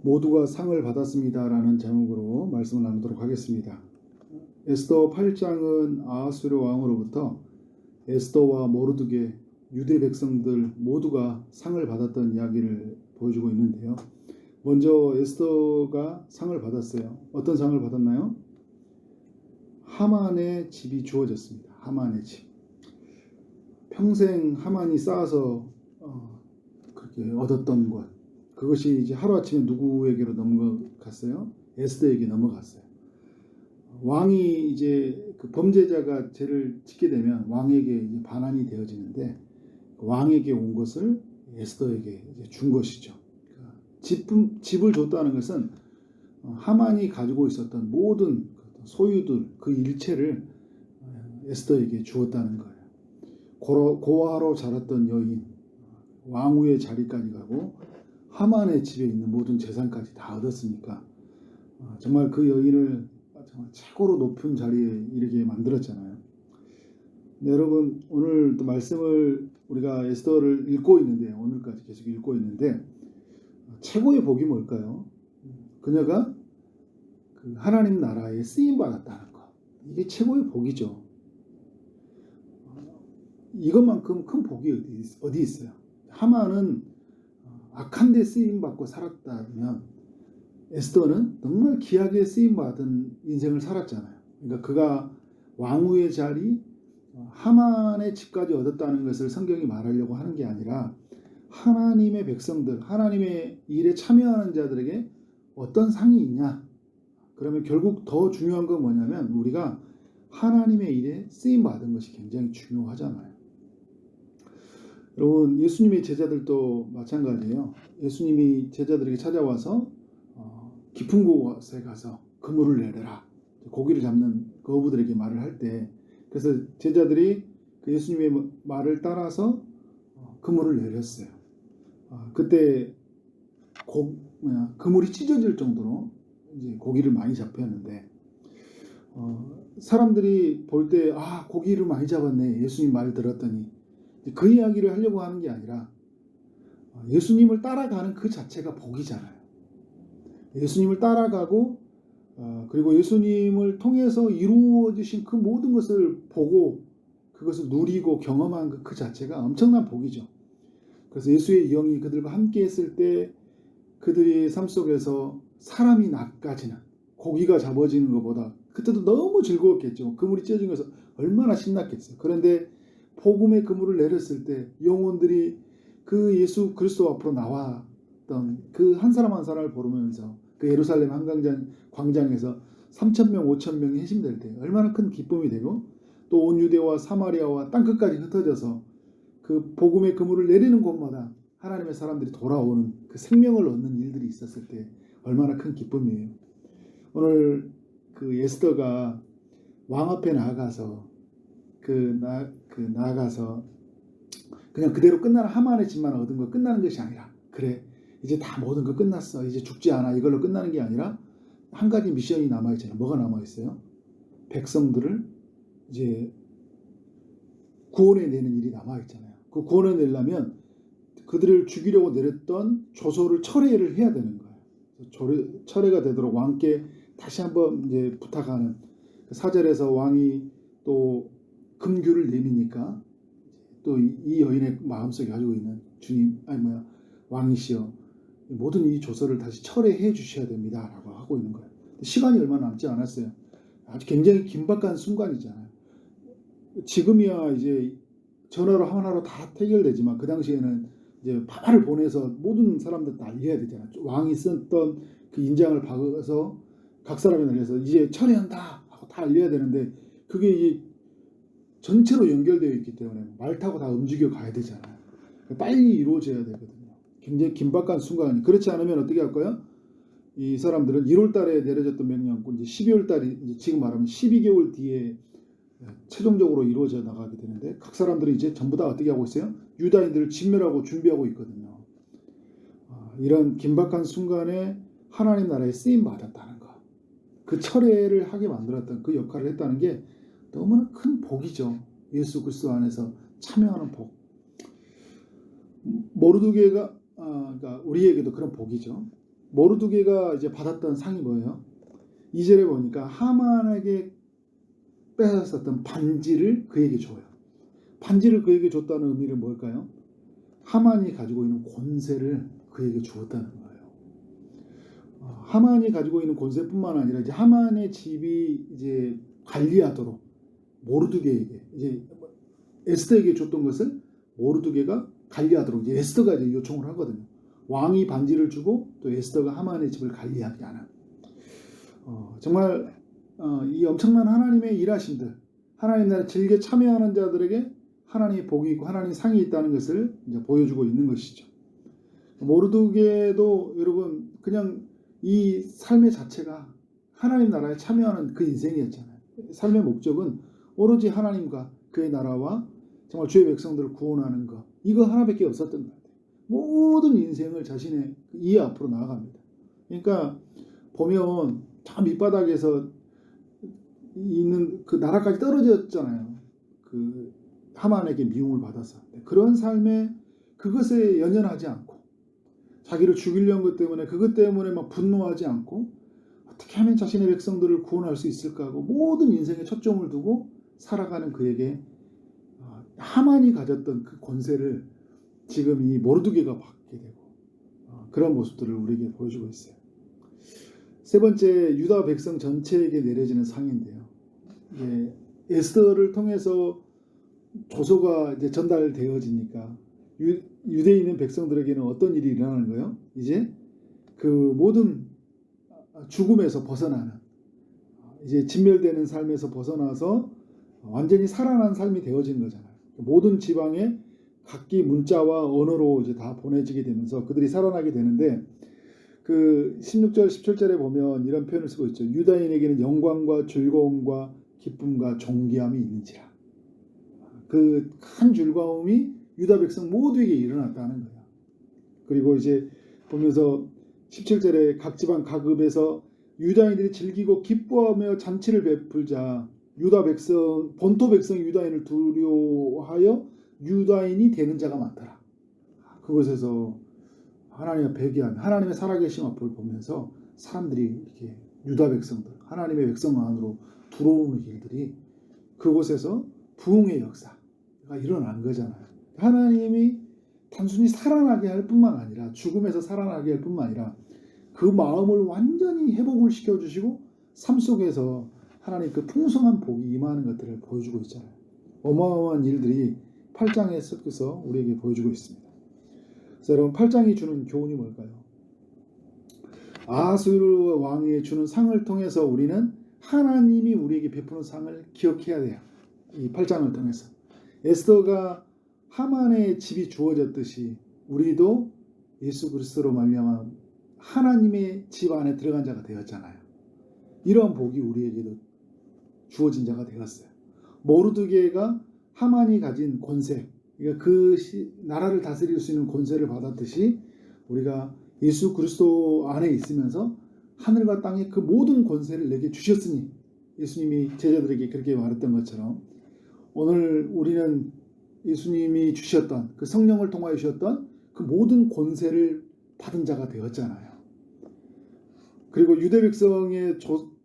모두가 상을 받았습니다라는 제목으로 말씀을 나누도록 하겠습니다. 에스더 8장은 아하수르 왕으로부터 에스더와 모르드게 유대 백성들 모두가 상을 받았던 이야기를 보여주고 있는데요. 먼저 에스더가 상을 받았어요. 어떤 상을 받았나요? 하만의 집이 주어졌습니다. 하만의 집. 평생 하만이 쌓아서 그렇게 얻었던 것, 그것이 이제 하루아침에 누구에게로 넘어갔어요? 에스더에게 넘어갔어요. 왕이 이제 그 범죄자가 죄를 짓게 되면 왕에게 이제 반환이 되어지는데, 왕에게 온 것을 에스더에게 이제 준 것이죠. 집을 줬다는 것은 하만이 가지고 있었던 모든 소유들, 그 일체를 에스더에게 주었다는 거예요. 고아로 자랐던 여인, 왕후의 자리까지 가고 하만의 집에 있는 모든 재산까지 다 얻었으니까 정말 그 여인을 정말 최고로 높은 자리에 이르게 만들었잖아요. 네, 여러분, 오늘 또 말씀을 우리가 에스더를 읽고 있는데, 오늘까지 계속 읽고 있는데, 최고의 복이 뭘까요? 그녀가 그 하나님 나라에 쓰임 받았다는 것, 이게 최고의 복이죠. 이것만큼 큰 복이 어디 있어요? 하만은 악한 데 쓰임 받고 살았다면 에스더는 정말 귀하게 쓰임 받은 인생을 살았잖아요. 그러니까 그가 왕후의 자리, 하만의 집까지 얻었다는 것을 성경이 말하려고 하는 게 아니라, 하나님의 백성들, 하나님의 일에 참여하는 자들에게 어떤 상이 있냐? 그러면 결국 더 중요한 건 뭐냐면, 우리가 하나님의 일에 쓰임 받은 것이 굉장히 중요하잖아요. 여러분, 예수님의 제자들도 마찬가지예요. 예수님이 제자들에게 찾아와서 깊은 곳에 가서 그물을 내려라, 고기를 잡는 그 어부들에게 말을 할 때, 그래서 제자들이 그 예수님의 말을 따라서 그물을 내렸어요. 그때 그물이 찢어질 정도로 이제 고기를 많이 잡혔는데, 사람들이 볼 때 고기를 많이 잡았네, 예수님 말 들었더니, 그 이야기를 하려고 하는 게 아니라 예수님을 따라가는 그 자체가 복이잖아요. 예수님을 따라가고 그리고 예수님을 통해서 이루어지신 그 모든 것을 보고 그것을 누리고 경험한 그 자체가 엄청난 복이죠. 그래서 예수의 영이 그들과 함께 했을 때 그들의 삶 속에서 사람이 낚아지는, 고기가 잡아지는 것보다 그때도 너무 즐거웠겠죠. 그물이 찢어진 것은 얼마나 신났겠어요. 그런데 복음의 그물을 내렸을 때 영혼들이 그 예수 그리스도 앞으로 나왔던 그 한 사람 한 사람을 보면서 그 예루살렘 한강장 광장에서 3,000명 5,000명이 회심될 때 얼마나 큰 기쁨이 되고, 또 온 유대와 사마리아와 땅끝까지 흩어져서 그 복음의 그물을 내리는 곳마다 하나님의 사람들이 돌아오는 그 생명을 얻는 일들이 있었을 때 얼마나 큰 기쁨이에요. 오늘 그 에스더가 왕 앞에 나아가서 나아가서 그냥 그대로 끝나는, 하만의 집만 얻은 거 끝나는 것이 아니라, 그래 이제 다 모든 거 끝났어, 이제 죽지 않아, 이걸로 끝나는 게 아니라 한 가지 미션이 남아있잖아요. 뭐가 남아있어요? 백성들을 이제 구원해내는 일이 남아있잖아요. 그 구원해내려면 그들을 죽이려고 내렸던 조소를 철회를 해야 되는 거예요. 철회가 되도록 왕께 다시 한번 이제 부탁하는, 4절에서 왕이 또 금규를 내미니까 또 이 여인의 마음속에 가지고 있는, 주님, 왕이시여, 모든 이 조서를 다시 철회해 주셔야 됩니다 라고 하고 있는 거예요. 시간이 얼마 남지 않았어요. 아주 굉장히 긴박한 순간이잖아요. 지금이야 이제 전화로 하나로 다 해결되지만, 그 당시에는 이제 파파를 보내서 모든 사람들 다 알려야 되잖아요. 왕이 썼던 그 인장을 박아서 각 사람에 날려서 이제 철회한다 하고 다 알려야 되는데, 그게 이제 전체로 연결되어 있기 때문에 말 타고 다 움직여 가야 되잖아요. 빨리 이루어져야 되거든요. 굉장히 긴박한 순간이. 그렇지 않으면 어떻게 할까요? 이 사람들은 1월 달에 내려졌던 명령권, 이제 12월 달이, 이제 지금 말하면 12개월 뒤에 최종적으로 이루어져 나가게 되는데, 각 사람들이 이제 전부 다 어떻게 하고 있어요? 유다인들을 진멸하고 준비하고 있거든요. 이런 긴박한 순간에 하나님 나라에 쓰임 받았다는 것, 그 철회를 하게 만들었던, 그 역할을 했다는 게 너무나 큰 복이죠. 예수 그리스도 안에서 참여하는 복. 모르드게가 그러니까 우리에게도 그런 복이죠. 모르드게가 이제 받았던 상이 뭐예요? 2절에 보니까 하만에게 뺏었었던 반지를 그에게 줘요. 반지를 그에게 줬다는 의미는 뭘까요? 하만이 가지고 있는 권세를 그에게 주었다는 거예요. 하만이 가지고 있는 권세뿐만 아니라 이제 하만의 집이 이제 관리하도록 모르드게에게 이제 에스더에게 줬던 것을 모르드게가 관리하도록 이제 에스더가 이제 요청을 하거든요. 왕이 반지를 주고 또 에스더가 하만의 집을 관리하게 하는 정말 이 엄청난 하나님의 일하심들, 하나님 나라에 즐겨 참여하는 자들에게 하나님의 복이 있고 하나님의 상이 있다는 것을 이제 보여주고 있는 것이죠. 모르드게도 여러분 그냥 이 삶의 자체가 하나님 나라에 참여하는 그 인생이었잖아요. 삶의 목적은 오로지 하나님과 그의 나라와 정말 주의 백성들을 구원하는 것, 이거 하나밖에 없었던 것 같아요. 모든 인생을 자신의 이해 앞으로 나아갑니다. 그러니까 보면 저 밑바닥에서 있는 그 나라까지 떨어졌잖아요. 그 하만에게 미움을 받아서. 그런 삶에 그것에 연연하지 않고 자기를 죽이려는 것 때문에 그것 때문에 막 분노하지 않고 어떻게 하면 자신의 백성들을 구원할 수 있을까 하고 모든 인생에 초점을 두고 살아가는 그에게 하만이 가졌던 그 권세를 지금 이 모르드게가 받게 되고 그런 모습들을 우리에게 보여주고 있어요. 세 번째, 유다 백성 전체에게 내려지는 상인데요. 에스더를 통해서 조서가 이제 전달되어지니까 유대인인 백성들에게는 어떤 일이 일어나는 거예요? 이제 그 모든 죽음에서 벗어나는, 이제 진멸되는 삶에서 벗어나서 완전히 살아난 삶이 되어지는 거잖아요. 모든 지방에 각기 문자와 언어로 이제 다 보내지게 되면서 그들이 살아나게 되는데, 그 16절 17절에 보면 이런 표현을 쓰고 있죠. 유다인에게는 영광과 즐거움과 기쁨과 존귀함이 있는지라. 그 큰 즐거움이 유다 백성 모두에게 일어났다는 거야. 그리고 이제 보면서 17절에 각 지방 각 읍에서 유다인들이 즐기고 기뻐하며 잔치를 베풀자 유다 백성 본토 백성 유다인을 두려워하여 유다인이 되는 자가 많더라. 그곳에서 하나님의 배기한 하나님의 살아계신 앞을 보면서 사람들이 이렇게 유다 백성들 하나님의 백성 안으로 들어오는 일들이 그곳에서 부흥의 역사가 일어난 거잖아요. 하나님이 단순히 살아나게 할 뿐만 아니라 죽음에서 살아나게 할 뿐만 아니라 그 마음을 완전히 회복을 시켜주시고 삶 속에서 하나님 그 풍성한 복이 임하는 것들을 보여주고 있잖아요. 어마어마한 일들이 8장에 섞여서 우리에게 보여주고 있습니다. 그래서 여러분 8장이 주는 교훈이 뭘까요? 아하스웨로 왕이 주는 상을 통해서 우리는 하나님이 우리에게 베푸는 상을 기억해야 돼요. 이 8장을 통해서 에스더가 하만의 집이 주어졌듯이 우리도 예수 그리스도로 말미암아 하나님의 집 안에 들어간 자가 되었잖아요. 이러한 복이 우리에게도 주어진 자가 되었어요. 모르드게가 하만이 가진 권세, 그러니까 그 나라를 다스릴 수 있는 권세를 받았듯이 우리가 예수 그리스도 안에 있으면서 하늘과 땅의 그 모든 권세를 내게 주셨으니, 예수님이 제자들에게 그렇게 말했던 것처럼 오늘 우리는 예수님이 주셨던 그 성령을 통하여 주셨던 그 모든 권세를 받은 자가 되었잖아요. 그리고 유대 백성의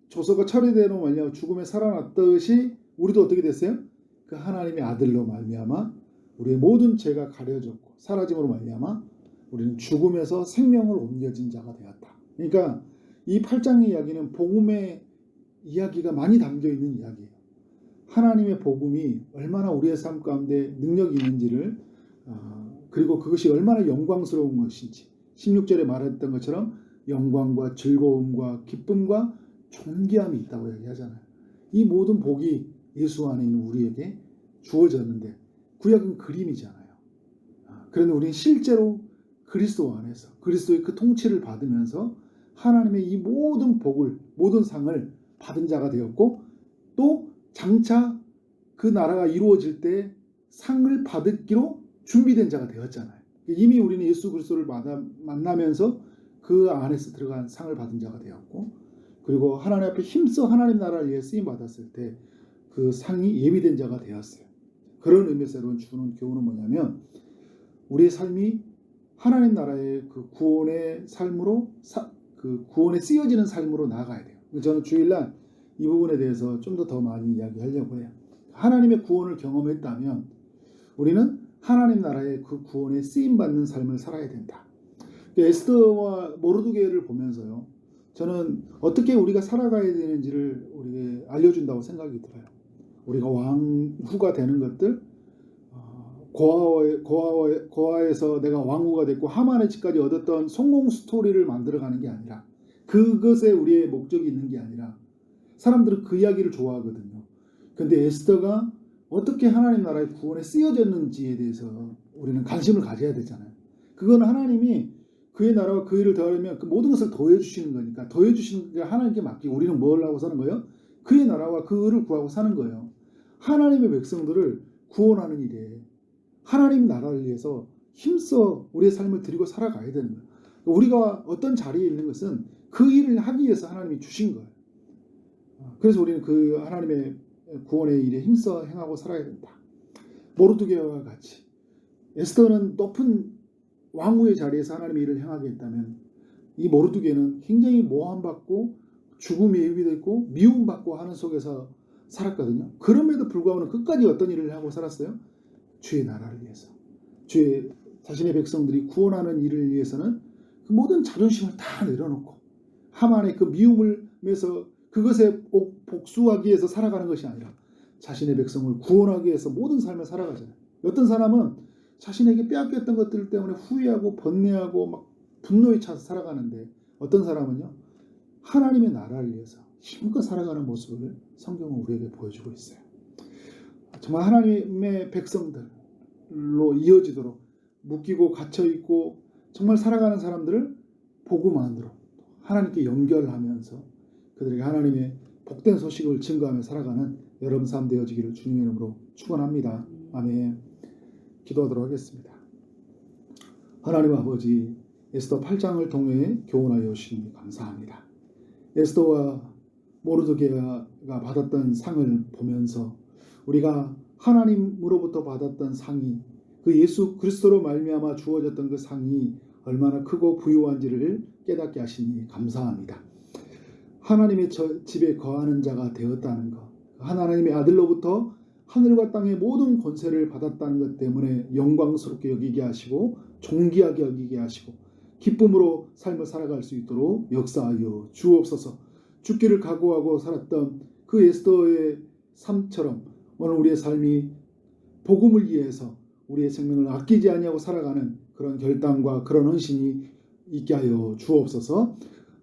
조서가 철회되는 말미암아 죽음에 살아났듯이 우리도 어떻게 됐어요? 그 하나님의 아들로 말미암아 우리의 모든 죄가 가려졌고 사라짐으로 말미암아 우리는 죽음에서 생명을 옮겨진 자가 되었다. 그러니까 이 8장의 이야기는 복음의 이야기가 많이 담겨 있는 이야기예요. 하나님의 복음이 얼마나 우리의 삶 가운데 능력이 있는지를 그리고 그것이 얼마나 영광스러운 것인지 16절에 말했던 것처럼 영광과 즐거움과 기쁨과 존귀함이 있다고 얘기하잖아요. 이 모든 복이 예수 안에 있는 우리에게 주어졌는데 구약은 그림이잖아요. 그런데 우리는 실제로 그리스도 안에서 그리스도의 그 통치를 받으면서 하나님의 이 모든 복을 모든 상을 받은 자가 되었고 또 장차 그 나라가 이루어질 때 상을 받기로 준비된 자가 되었잖아요. 이미 우리는 예수 그리스도를 만나면서 그 안에서 들어간 상을 받은 자가 되었고 그리고 하나님 앞에 힘써 하나님 나라를 위해 쓰임 받았을 때 그 상이 예비된 자가 되었어요. 그런 의미에서 여러분 주는 교훈은 뭐냐면 우리의 삶이 하나님 나라의 그 구원의 삶으로 그 구원에 쓰여지는 삶으로 나아가야 돼요. 저는 주일날 이 부분에 대해서 좀 더 많이 이야기하려고 해요. 하나님의 구원을 경험했다면 우리는 하나님 나라의 그 구원에 쓰임받는 삶을 살아야 된다. 에스더와 모르드게를 보면서요, 저는 어떻게 우리가 살아가야 되는지를 우리에게 알려준다고 생각이 들어요. 우리가 왕후가 되는 것들, 고아에서 내가 왕후가 됐고 하만의 집까지 얻었던 성공 스토리를 만들어가는 게 아니라, 그것에 우리의 목적이 있는 게 아니라, 사람들은 그 이야기를 좋아하거든요. 근데 에스더가 어떻게 하나님 나라의 구원에 쓰여졌는지에 대해서 우리는 관심을 가져야 되잖아요. 그건 하나님이 그의 나라와 그 일을 더하려면 그 모든 것을 더해 주시는 거니까, 더해 주시는 게 하나님께 맡기고 우리는 뭘 하고 사는 거예요? 그의 나라와 그 의를 구하고 사는 거예요. 하나님의 백성들을 구원하는 일에 하나님 나라를 위해서 힘써 우리의 삶을 드리고 살아가야 되는 거예요. 우리가 어떤 자리에 있는 것은 그 일을 하기 위해서 하나님이 주신 거예요. 그래서 우리는 그 하나님의 구원의 일에 힘써 행하고 살아야 된다. 모르드게와 같이 에스더는 높은 왕후의 자리에서 하나님의 일을 행하게 했다면, 이 모르드게는 굉장히 모함받고 죽음이 예비됐고 미움받고 하는 속에서 살았거든요. 그럼에도 불구하고 끝까지 어떤 일을 하고 살았어요? 주의 나라를 위해서, 주의 자신의 백성들이 구원하는 일을 위해서는 그 모든 자존심을 다 내려놓고 하만의 그 미움을 면서 그것에 복수하기 위해서 살아가는 것이 아니라 자신의 백성을 구원하기 위해서 모든 삶을 살아가잖아요. 어떤 사람은 자신에게 빼앗겼던 것들 때문에 후회하고 번뇌하고 막 분노에 차서 살아가는데, 어떤 사람은요, 하나님의 나라를 위해서 힘껏 살아가는 모습을 성경은 우리에게 보여주고 있어요. 정말 하나님의 백성들로 이어지도록 묶이고 갇혀있고 정말 살아가는 사람들을 복음만으로 하나님께 연결하면서 그들에게 하나님의 복된 소식을 증거하며 살아가는 여러분 삶 되어지기를 주님의 이름으로 축원합니다. 아멘. 기도하도록 하겠습니다. 하나님 아버지, 에스더 8장을 통해 교훈하여 주시니 감사합니다. 에스더와 모르드게가 받았던 상을 보면서 우리가 하나님으로부터 받았던 상이, 그 예수 그리스도로 말미암아 주어졌던 그 상이 얼마나 크고 부유한지를 깨닫게 하시니 감사합니다. 하나님의 집에 거하는 자가 되었다는 것, 하나님의 아들로부터 하늘과 땅의 모든 권세를 받았다는 것 때문에 영광스럽게 여기게 하시고 존귀하게 여기게 하시고 기쁨으로 삶을 살아갈 수 있도록 역사하여 주옵소서. 죽기를 각오하고 살았던 그 에스더의 삶처럼 오늘 우리의 삶이 복음을 위해서 우리의 생명을 아끼지 아니하고 살아가는 그런 결단과 그런 헌신이 있게 하여 주옵소서.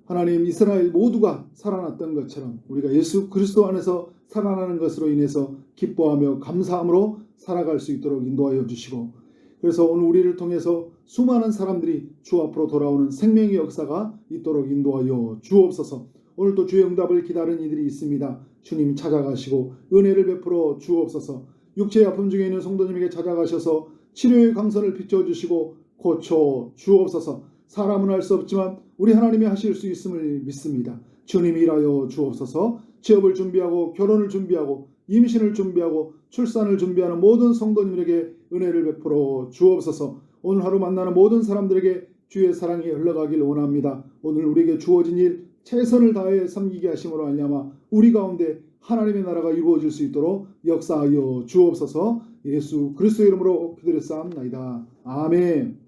하나님, 이스라엘 모두가 살아났던 것처럼 우리가 예수 그리스도 안에서 살아나는 것으로 인해서 기뻐하며 감사함으로 살아갈 수 있도록 인도하여 주시고, 그래서 오늘 우리를 통해서 수많은 사람들이 주 앞으로 돌아오는 생명의 역사가 있도록 인도하여 주옵소서. 오늘도 주의 응답을 기다리는 이들이 있습니다. 주님 찾아가시고 은혜를 베풀어 주옵소서. 육체의 아픔 중에 있는 성도님에게 찾아가셔서 치료의 강선을 비춰주시고 고쳐 주옵소서. 사람은 할 수 없지만 우리 하나님이 하실 수 있음을 믿습니다. 주님이 일하여 주옵소서. 취업을 준비하고 결혼을 준비하고 임신을 준비하고 출산을 준비하는 모든 성도님에게 은혜를 베풀어 주옵소서. 오늘 하루 만나는 모든 사람들에게 주의 사랑이 흘러가길 원합니다. 오늘 우리에게 주어진 일 최선을 다해 섬기게 하심으로 말미암아 우리 가운데 하나님의 나라가 이루어질 수 있도록 역사하여 주옵소서. 예수 그리스도의 이름으로 기도드렸사옵나이다. 아멘.